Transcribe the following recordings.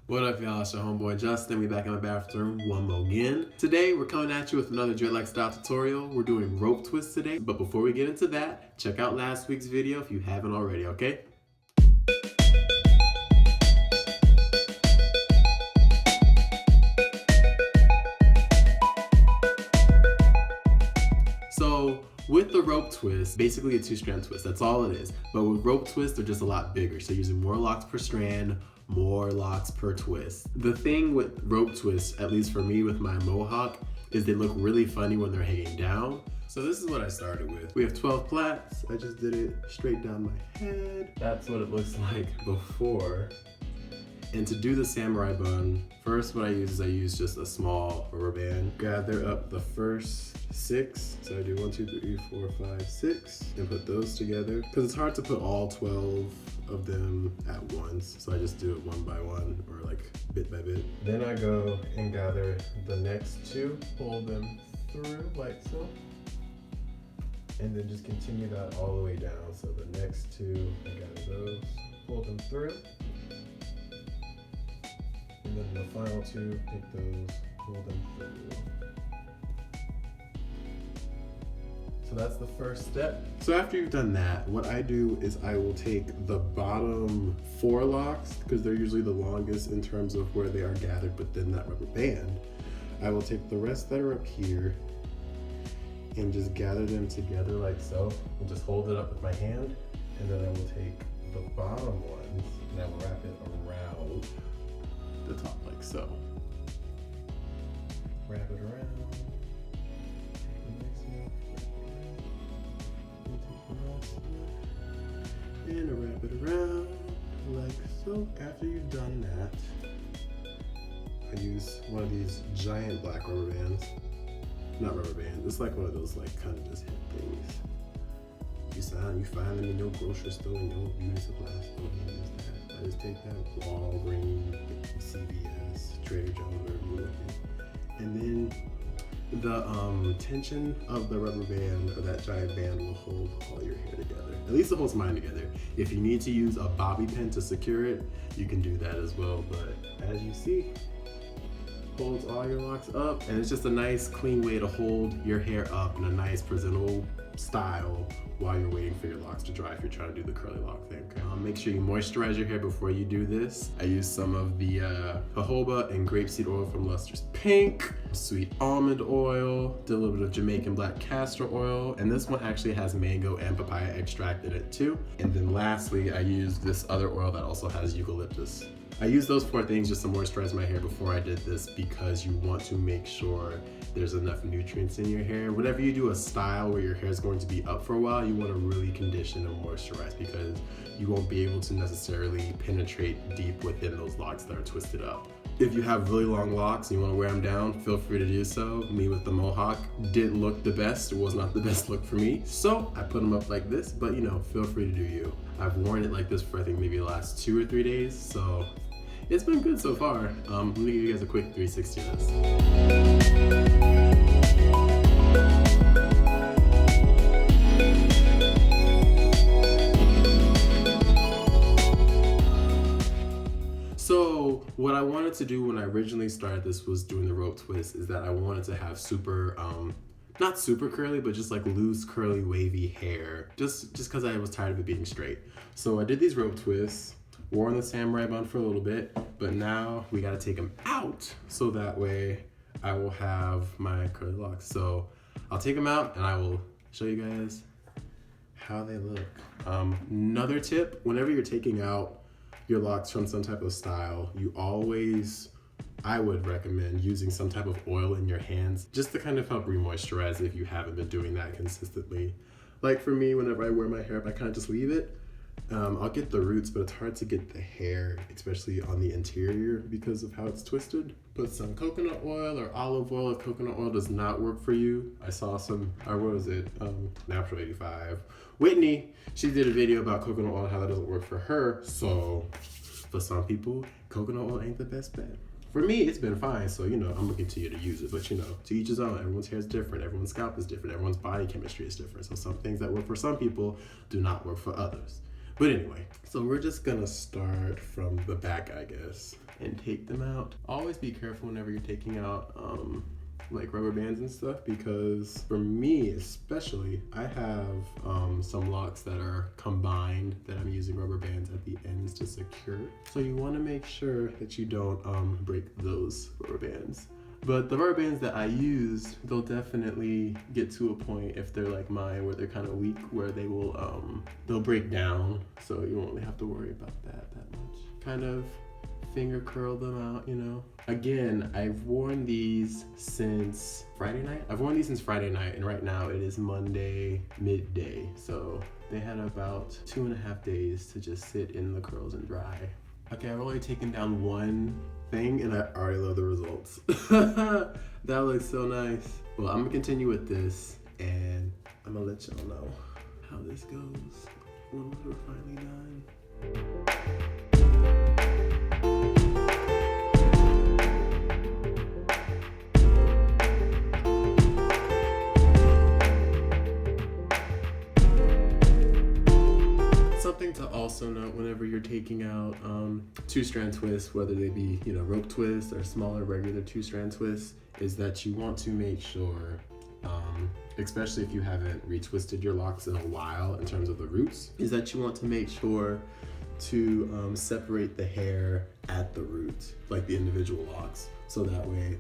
What up, y'all? It's your homeboy Justin. We back in the bathroom one more again. Today, we're coming at you with another dreadlock style tutorial. We're doing rope twists today. But before we get into that, check out last week's video if you haven't already, okay? So, with the rope twist, basically a two-strand twist, that's all it is. But with rope twists, they're just a lot bigger. So using more locks per strand, more locks per twist. The thing with rope twists, at least for me with my mohawk, is they look really funny when they're hanging down. So this is what I started with. We have 12 plaits. I just did it straight down my head. That's what it looks like before. And to do the samurai bun, first what I use just a small rubber band. Gather up the first 6. So I do 1, 2, 3, 4, 5, 6, and put those together. Because it's hard to put all 12 of them at once. So I just do it one by one, or like bit by bit. Then I go and gather the next 2, pull them through like so. And then just continue that all the way down. So the next 2, I gather those, pull them through. And then the final 2, take those, pull them through. So that's the first step. So after you've done that, what I do is I will take the bottom 4 locks, because they're usually the longest in terms of where they are gathered within that rubber band. I will take the rest that are up here and just gather them together like so, and just hold it up with my hand. And then I will take the bottom ones and I will wrap it around the top like so. Wrap it around. And wrap it around like so. After you've done that, I use one of these giant black rubber bands. Not rubber bands, it's like one of those like kind of just hip things. You find them in your grocery store, in your beauty supply store, and just that. I just take that Walgreens, CVS, Trader Joe's, wherever you look at. And then the tension of the rubber band or that giant band will hold all your hair together. At least it holds mine together. If you need to use a bobby pin to secure it, you can do that as well. But as you see, holds all your locks up, and it's just a nice clean way to hold your hair up in a nice presentable style while you're waiting for your locks to dry if you're trying to do the curly lock thing. Make sure you moisturize your hair before you do this. I use some of the jojoba and grapeseed oil from Luster's Pink, sweet almond oil, did a little bit of Jamaican black castor oil, and this one actually has mango and papaya extract in it too. And then lastly, I used this other oil that also has eucalyptus. I used those 4 things just to moisturize my hair before I did this, because you want to make sure there's enough nutrients in your hair. Whenever you do a style where your hair is going to be up for a while, you want to really condition and moisturize, because you won't be able to necessarily penetrate deep within those locks that are twisted up. If you have really long locks and you want to wear them down, feel free to do so. Me with the mohawk didn't look the best. It was not the best look for me. So I put them up like this, but feel free to do you. I've worn it like this for I think maybe the last 2 or 3 days. So it's been good so far. Let me give you guys a quick 360 of this. So what I wanted to do when I originally started this was doing the rope twist, is that I wanted to have super, not super curly, but just like loose, curly, wavy hair, just because I was tired of it being straight. So I did these rope twists, wore on the samurai bun for a little bit, but now we gotta take them out so that way I will have my curly locks. So I'll take them out and I will show you guys how they look. Another tip, whenever you're taking out your locks from some type of style, I would recommend using some type of oil in your hands just to kind of help re-moisturize if you haven't been doing that consistently. Like for me, whenever I wear my hair up, I kind of just leave it. I'll get the roots, but it's hard to get the hair, especially on the interior because of how it's twisted. Put some coconut oil or olive oil. If coconut oil does not work for you, I saw some, what was it? Natural 85. Whitney, she did a video about coconut oil, how that doesn't work for her. So for some people, coconut oil ain't the best bet. For me, it's been fine, so I'm gonna continue to use it. But to each his own. Everyone's hair is different, everyone's scalp is different, everyone's body chemistry is different. So some things that work for some people do not work for others. But anyway, so we're just gonna start from the back, I guess, and take them out. Always be careful whenever you're taking out like rubber bands and stuff, because for me especially, I have some locks that are combined that I'm using rubber bands at the ends to secure. So you want to make sure that you don't break those rubber bands. But the rubber bands that I use, they'll definitely get to a point, if they're like mine, where they're kind of weak, where they will they'll break down. So you won't really have to worry about that much. Kind of finger curl them out, you know. Again, I've worn these since Friday night. And right now it is Monday midday. So they had about 2.5 days to just sit in the curls and dry. Okay, I've only taken down one thing and I already love the results. That looks so nice. Well, I'm gonna continue with this and I'm gonna let y'all know how this goes when we're finally done. Something to also note whenever you're taking out two-strand twists, whether they be, you know, rope twists or smaller regular two-strand twists, is that you want to make sure, especially if you haven't retwisted your locks in a while in terms of the roots, is that you want to make sure to separate the hair at the root, like the individual locks, so that way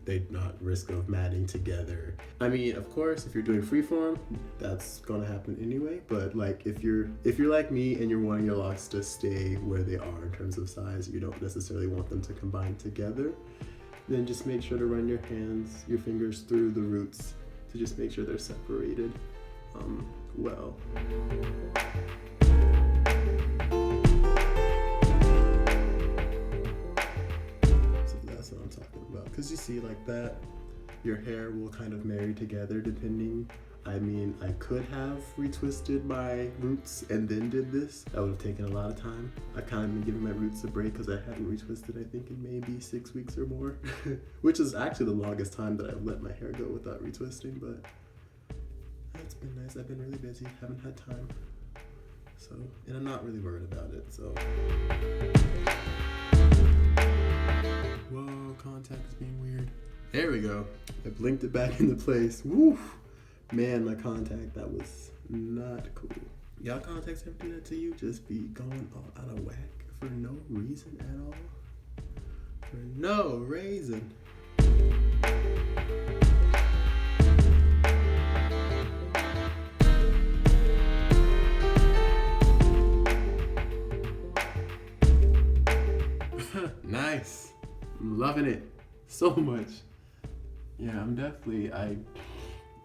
they're not risk of matting together. I mean, of course, if you're doing freeform, that's gonna happen anyway, but like if you're like me and you're wanting your locks to stay where they are in terms of size, you don't necessarily want them to combine together, then just make sure to run your fingers through the roots to just make sure they're separated well. That's what I'm talking about. Because you see, like that, your hair will kind of marry together depending. I mean, I could have retwisted my roots and then did this. That would have taken a lot of time. I kind of been giving my roots a break because I hadn't retwisted, I think, in maybe 6 weeks or more, which is actually the longest time that I've let my hair go without retwisting, but it's been nice. I've been really busy, haven't had time. So, and I'm not really worried about it, so. Whoa, contact is being weird. There we go. I blinked it back into place. Woo! Man, my contact, that was not cool. Y'all contacts ever do that to you? Just be going all out of whack for no reason at all? For no reason. Nice. I'm loving it so much. Yeah, I'm definitely,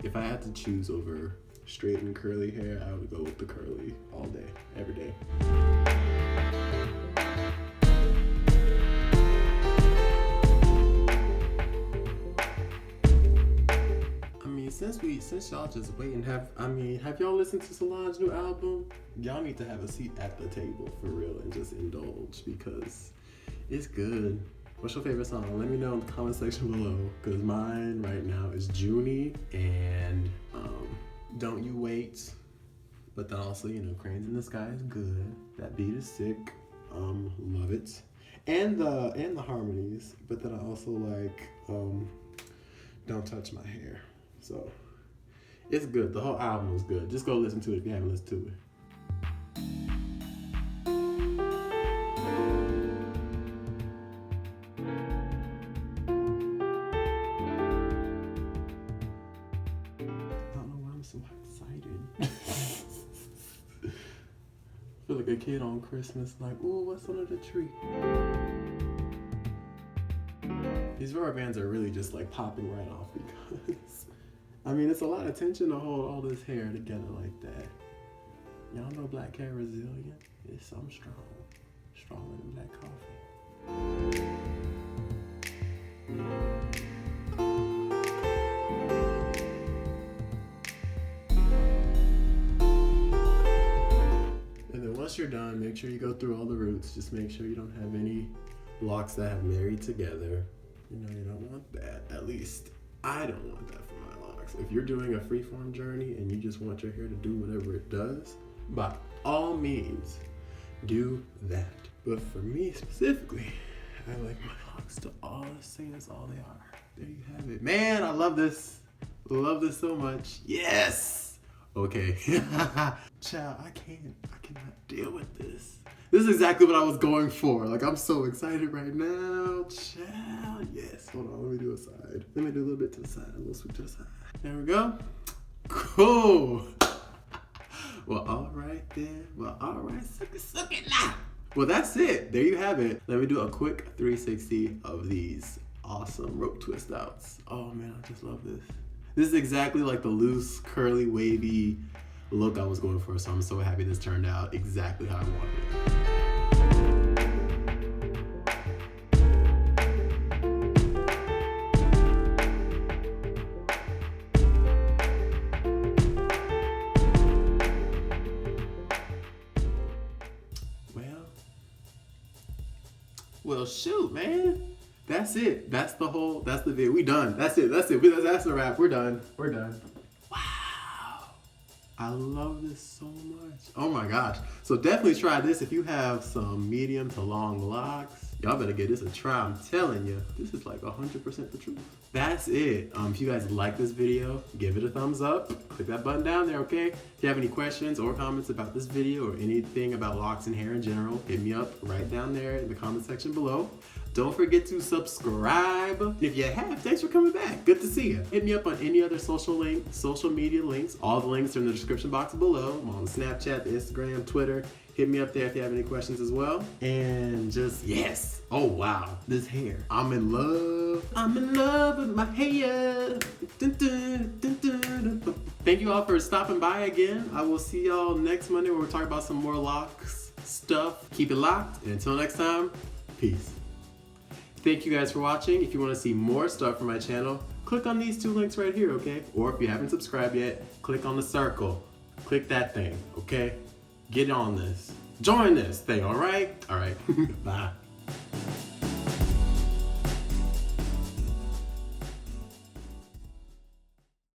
if I had to choose over straight and curly hair, I would go with the curly all day, every day. I mean, since y'all just wait and have y'all listened to Solange's new album? Y'all need to have a seat at the table for real and just indulge because it's good. What's your favorite song? Let me know in the comment section below, because mine right now is Junie and Don't You Wait. But then also, you know, Cranes in the Sky is good. That beat is sick. Love it. And the harmonies. But then I also like Don't Touch My Hair. So it's good. The whole album is good. Just go listen to it if you haven't listened to it. So excited. Feel like a kid on Christmas, like, ooh, what's under the tree? These rubber bands are really just like popping right off because, I mean, it's a lot of tension to hold all this hair together like that. Y'all know black hair resilient. It's something strong. Stronger than black coffee. Once you're done, make sure you go through all the roots. Just make sure you don't have any locks that have married together. You know, you don't want that. At least I don't want that for my locks. If you're doing a freeform journey and you just want your hair to do whatever it does, by all means, do that. But for me specifically, I like my locks to all say that's all they are. There you have it. Man, I love this. Love this so much. Yes! Okay. Child, I cannot deal with this. This is exactly what I was going for. Like, I'm so excited right now. Child, yes. Hold on, let me do a side. Let me do a little bit to the side, a little sweep to the side. There we go. Cool. Well, all right then. Well, all right, suck it now. Well, that's it. There you have it. Let me do a quick 360 of these awesome rope twist outs. Oh man, I just love this. This is exactly like the loose, curly, wavy look I was going for, so I'm so happy this turned out exactly how I wanted it. Well, shoot, man. That's it. That's the video. We done. That's it. That's a wrap. We're done. Wow. I love this so much. Oh my gosh. So definitely try this if you have some medium to long locks. Y'all better give this a try. I'm telling you, this is like 100% the truth. That's it. If you guys like this video, give it a thumbs up. Click that button down there, okay? If you have any questions or comments about this video or anything about locks and hair in general, hit me up right down there in the comment section below. Don't forget to subscribe. If you have, thanks for coming back. Good to see you. Hit me up on any other social media links. All the links are in the description box below. I'm on Snapchat, Instagram, Twitter. Hit me up there if you have any questions as well. And just, yes. Oh, wow. This hair. I'm in love. I'm in love with my hair. Dun, dun, dun, dun, dun. Thank you all for stopping by again. I will see y'all next Monday where we'll talk about some more locks stuff. Keep it locked. And until next time, peace. Thank you guys for watching. If you want to see more stuff from my channel, click on these two links right here, okay? Or if you haven't subscribed yet, click on the circle. Click that thing, okay? Get on this. Join this thing, all right? All right. Bye.